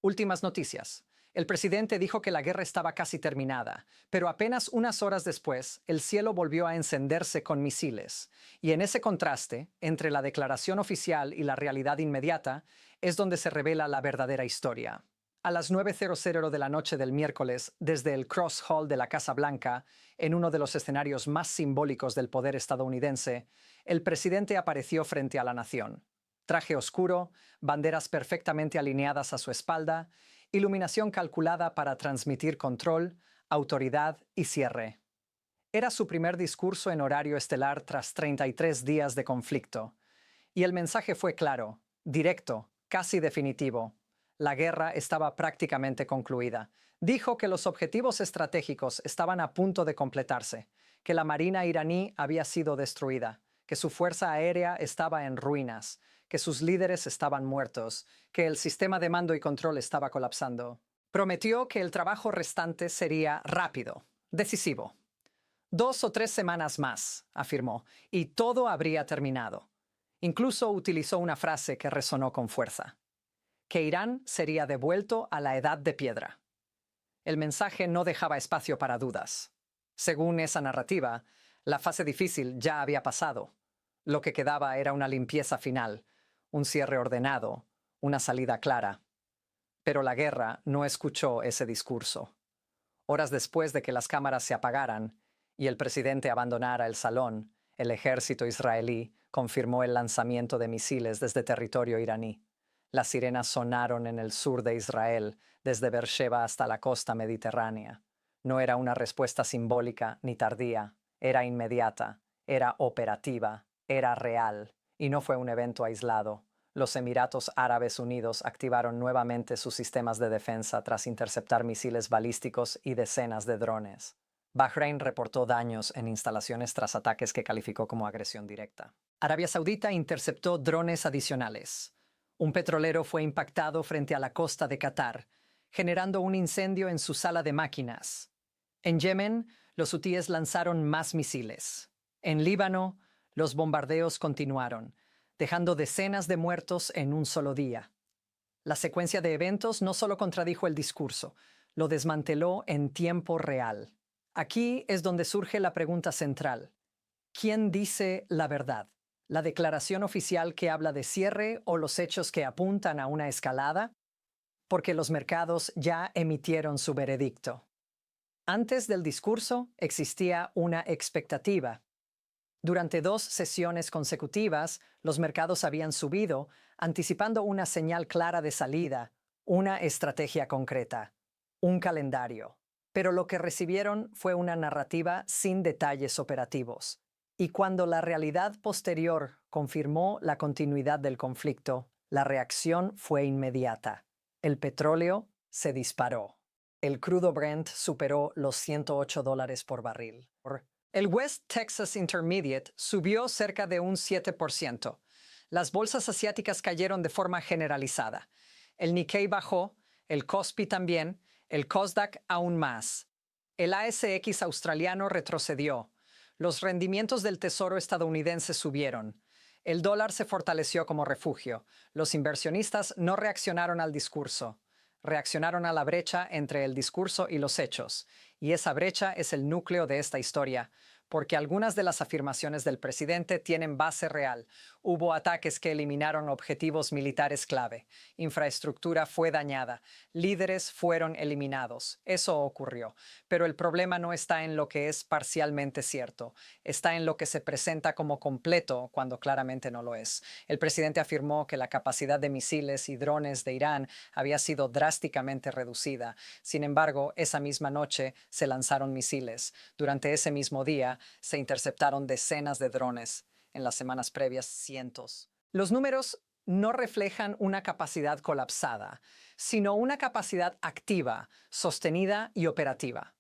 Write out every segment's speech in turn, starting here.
Últimas noticias. El presidente dijo que la guerra estaba casi terminada, pero apenas unas horas después, el cielo volvió a encenderse con misiles. Y en ese contraste, entre la declaración oficial y la realidad inmediata, es donde se revela la verdadera historia. A las 9:00 de la noche del miércoles, desde el Cross Hall de la Casa Blanca, en uno de los escenarios más simbólicos del poder estadounidense, el presidente apareció frente a la nación. Traje oscuro, banderas perfectamente alineadas a su espalda, iluminación calculada para transmitir control, autoridad y cierre. Era su primer discurso en horario estelar tras 33 días de conflicto. Y el mensaje fue claro, directo, casi definitivo. La guerra estaba prácticamente concluida. Dijo que los objetivos estratégicos estaban a punto de completarse, que la marina iraní había sido destruida, que su fuerza aérea estaba en ruinas, que sus líderes estaban muertos, que el sistema de mando y control estaba colapsando. Prometió que el trabajo restante sería rápido, decisivo. 2 o 3 semanas más, afirmó, y todo habría terminado. Incluso utilizó una frase que resonó con fuerza: que Irán sería devuelto a la edad de piedra. El mensaje no dejaba espacio para dudas. Según esa narrativa, la fase difícil ya había pasado. Lo que quedaba era una limpieza final, un cierre ordenado, una salida clara. Pero la guerra no escuchó ese discurso. Horas después de que las cámaras se apagaran y el presidente abandonara el salón, el ejército israelí confirmó el lanzamiento de misiles desde territorio iraní. Las sirenas sonaron en el sur de Israel, desde Beersheba hasta la costa mediterránea. No era una respuesta simbólica ni tardía, era inmediata, era operativa, era real, y no fue un evento aislado. Los Emiratos Árabes Unidos activaron nuevamente sus sistemas de defensa tras interceptar misiles balísticos y decenas de drones. Bahrein reportó daños en instalaciones tras ataques que calificó como agresión directa. Arabia Saudita interceptó drones adicionales. Un petrolero fue impactado frente a la costa de Qatar, generando un incendio en su sala de máquinas. En Yemen, los hutíes lanzaron más misiles. En Líbano, los bombardeos continuaron, dejando decenas de muertos en un solo día. La secuencia de eventos no solo contradijo el discurso, lo desmanteló en tiempo real. Aquí es donde surge la pregunta central: ¿quién dice la verdad? ¿La declaración oficial que habla de cierre o los hechos que apuntan a una escalada? Porque los mercados ya emitieron su veredicto. Antes del discurso existía una expectativa. Durante 2 sesiones consecutivas, los mercados habían subido, anticipando una señal clara de salida, una estrategia concreta, un calendario. Pero lo que recibieron fue una narrativa sin detalles operativos. Y cuando la realidad posterior confirmó la continuidad del conflicto, la reacción fue inmediata. El petróleo se disparó. El crudo Brent superó los $108 por barril. El West Texas Intermediate subió cerca de un 7%. Las bolsas asiáticas cayeron de forma generalizada. El Nikkei bajó, el Kospi también, el Kosdaq aún más. El ASX australiano retrocedió. Los rendimientos del Tesoro estadounidense subieron. El dólar se fortaleció como refugio. Los inversionistas no reaccionaron al discurso. Reaccionaron a la brecha entre el discurso y los hechos. Y esa brecha es el núcleo de esta historia, porque algunas de las afirmaciones del presidente tienen base real. Hubo ataques que eliminaron objetivos militares clave. Infraestructura fue dañada. Líderes fueron eliminados. Eso ocurrió. Pero el problema no está en lo que es parcialmente cierto. Está en lo que se presenta como completo cuando claramente no lo es. El presidente afirmó que la capacidad de misiles y drones de Irán había sido drásticamente reducida. Sin embargo, esa misma noche se lanzaron misiles. Durante ese mismo día, se interceptaron decenas de drones. En las semanas previas, cientos. Los números no reflejan una capacidad colapsada, sino una capacidad activa, sostenida y operativa.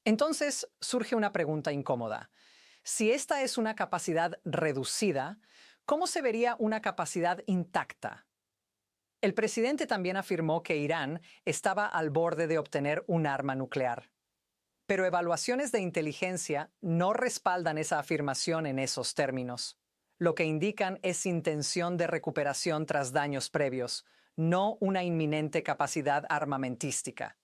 Entonces surge una pregunta incómoda. Si esta es una capacidad reducida, ¿cómo se vería una capacidad intacta? El presidente también afirmó que Irán estaba al borde de obtener un arma nuclear. Pero evaluaciones de inteligencia no respaldan esa afirmación en esos términos. Lo que indican es intención de recuperación tras daños previos, no una inminente capacidad armamentística.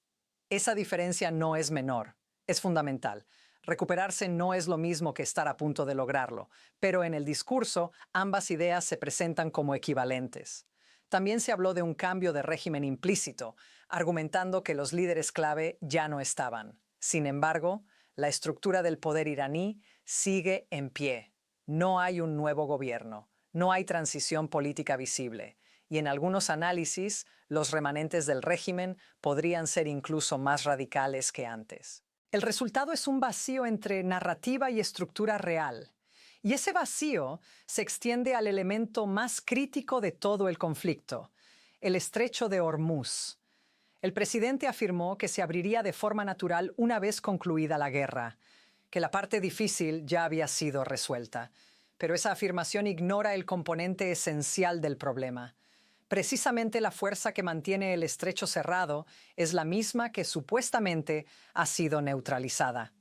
Esa diferencia no es menor, es fundamental. Recuperarse no es lo mismo que estar a punto de lograrlo, pero en el discurso ambas ideas se presentan como equivalentes. También se habló de un cambio de régimen implícito, argumentando que los líderes clave ya no estaban. Sin embargo, la estructura del poder iraní sigue en pie. No hay un nuevo gobierno, no hay transición política visible, y en algunos análisis, los remanentes del régimen podrían ser incluso más radicales que antes. El resultado es un vacío entre narrativa y estructura real. Y ese vacío se extiende al elemento más crítico de todo el conflicto, el estrecho de Hormuz. El presidente afirmó que se abriría de forma natural una vez concluida la guerra, que la parte difícil ya había sido resuelta. Pero esa afirmación ignora el componente esencial del problema. Precisamente la fuerza que mantiene el estrecho cerrado es la misma que supuestamente ha sido neutralizada.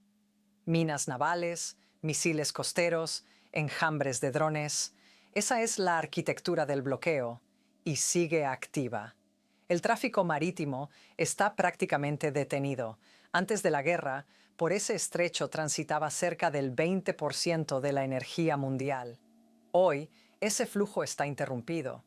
Minas navales, misiles costeros, enjambres de drones. Esa es la arquitectura del bloqueo y sigue activa. El tráfico marítimo está prácticamente detenido. Antes de la guerra, por ese estrecho transitaba cerca del 20% de la energía mundial. Hoy, ese flujo está interrumpido.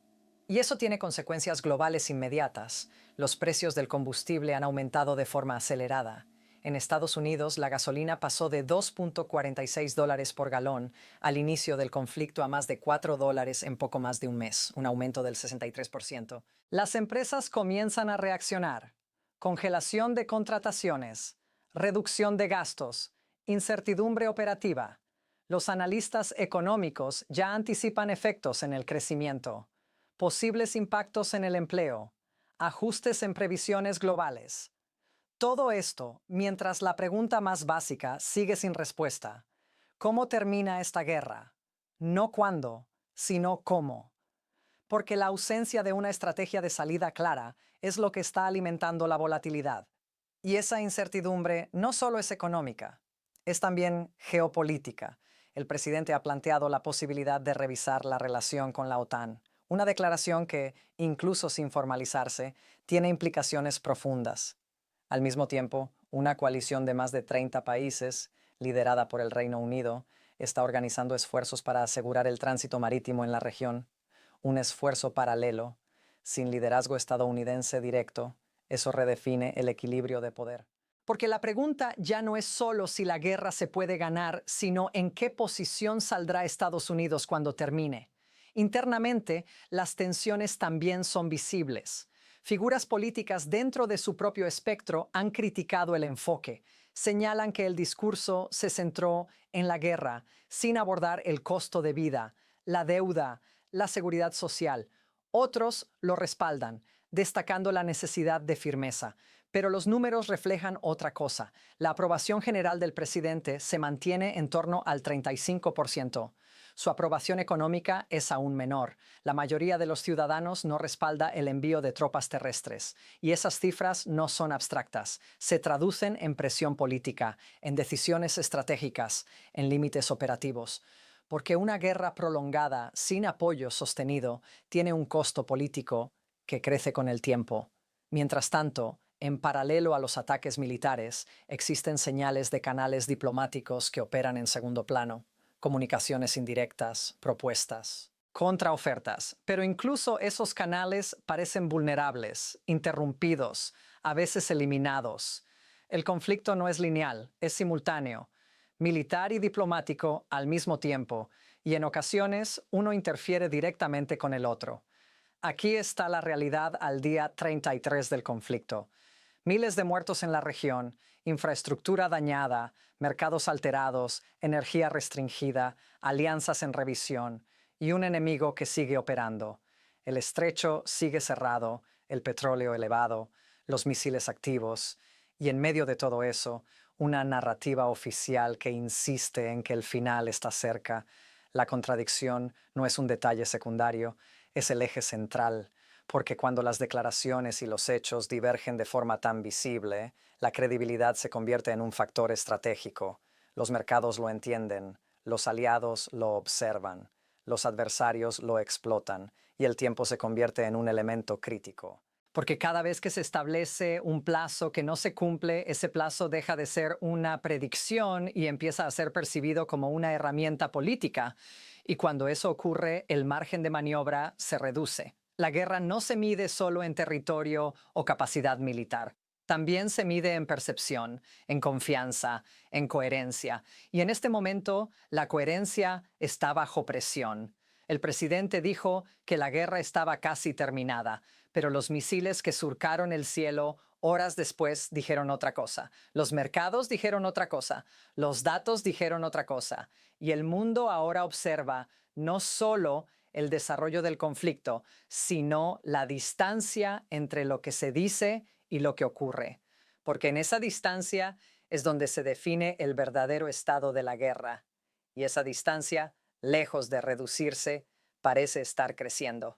Y eso tiene consecuencias globales inmediatas. Los precios del combustible han aumentado de forma acelerada. En Estados Unidos, la gasolina pasó de $2.46 por galón al inicio del conflicto a más de $4 en poco más de un mes, un aumento del 63%. Las empresas comienzan a reaccionar. Congelación de contrataciones, reducción de gastos, incertidumbre operativa. Los analistas económicos ya anticipan efectos en el crecimiento, posibles impactos en el empleo, ajustes en previsiones globales. Todo esto mientras la pregunta más básica sigue sin respuesta. ¿Cómo termina esta guerra? No cuándo, sino cómo. Porque la ausencia de una estrategia de salida clara es lo que está alimentando la volatilidad. Y esa incertidumbre no solo es económica, es también geopolítica. El presidente ha planteado la posibilidad de revisar la relación con la OTAN, una declaración que, incluso sin formalizarse, tiene implicaciones profundas. Al mismo tiempo, una coalición de más de 30 países, liderada por el Reino Unido, está organizando esfuerzos para asegurar el tránsito marítimo en la región, un esfuerzo paralelo, sin liderazgo estadounidense directo. Eso redefine el equilibrio de poder. Porque la pregunta ya no es solo si la guerra se puede ganar, sino en qué posición saldrá Estados Unidos cuando termine. Internamente, las tensiones también son visibles. Figuras políticas dentro de su propio espectro han criticado el enfoque. Señalan que el discurso se centró en la guerra, sin abordar el costo de vida, la deuda, la seguridad social. Otros lo respaldan, destacando la necesidad de firmeza. Pero los números reflejan otra cosa. La aprobación general del presidente se mantiene en torno al 35%. Su aprobación económica es aún menor. La mayoría de los ciudadanos no respalda el envío de tropas terrestres. Y esas cifras no son abstractas. Se traducen en presión política, en decisiones estratégicas, en límites operativos. Porque una guerra prolongada, sin apoyo sostenido, tiene un costo político que crece con el tiempo. Mientras tanto, en paralelo a los ataques militares, existen señales de canales diplomáticos que operan en segundo plano. Comunicaciones indirectas, propuestas, contraofertas, pero incluso esos canales parecen vulnerables, interrumpidos, a veces eliminados. El conflicto no es lineal, es simultáneo, militar y diplomático al mismo tiempo, y en ocasiones uno interfiere directamente con el otro. Aquí está la realidad al día 33 del conflicto. Miles de muertos en la región, infraestructura dañada, mercados alterados, energía restringida, alianzas en revisión y un enemigo que sigue operando. El estrecho sigue cerrado, el petróleo elevado, los misiles activos y en medio de todo eso, una narrativa oficial que insiste en que el final está cerca. La contradicción no es un detalle secundario, es el eje central. Porque cuando las declaraciones y los hechos divergen de forma tan visible, la credibilidad se convierte en un factor estratégico. Los mercados lo entienden, los aliados lo observan, los adversarios lo explotan, y el tiempo se convierte en un elemento crítico. Porque cada vez que se establece un plazo que no se cumple, ese plazo deja de ser una predicción y empieza a ser percibido como una herramienta política. Y cuando eso ocurre, el margen de maniobra se reduce. La guerra no se mide solo en territorio o capacidad militar. También se mide en percepción, en confianza, en coherencia. Y en este momento, la coherencia está bajo presión. El presidente dijo que la guerra estaba casi terminada, pero los misiles que surcaron el cielo horas después dijeron otra cosa. Los mercados dijeron otra cosa. Los datos dijeron otra cosa. Y el mundo ahora observa no solo el desarrollo del conflicto, sino la distancia entre lo que se dice y lo que ocurre. Porque en esa distancia es donde se define el verdadero estado de la guerra. Y esa distancia, lejos de reducirse, parece estar creciendo.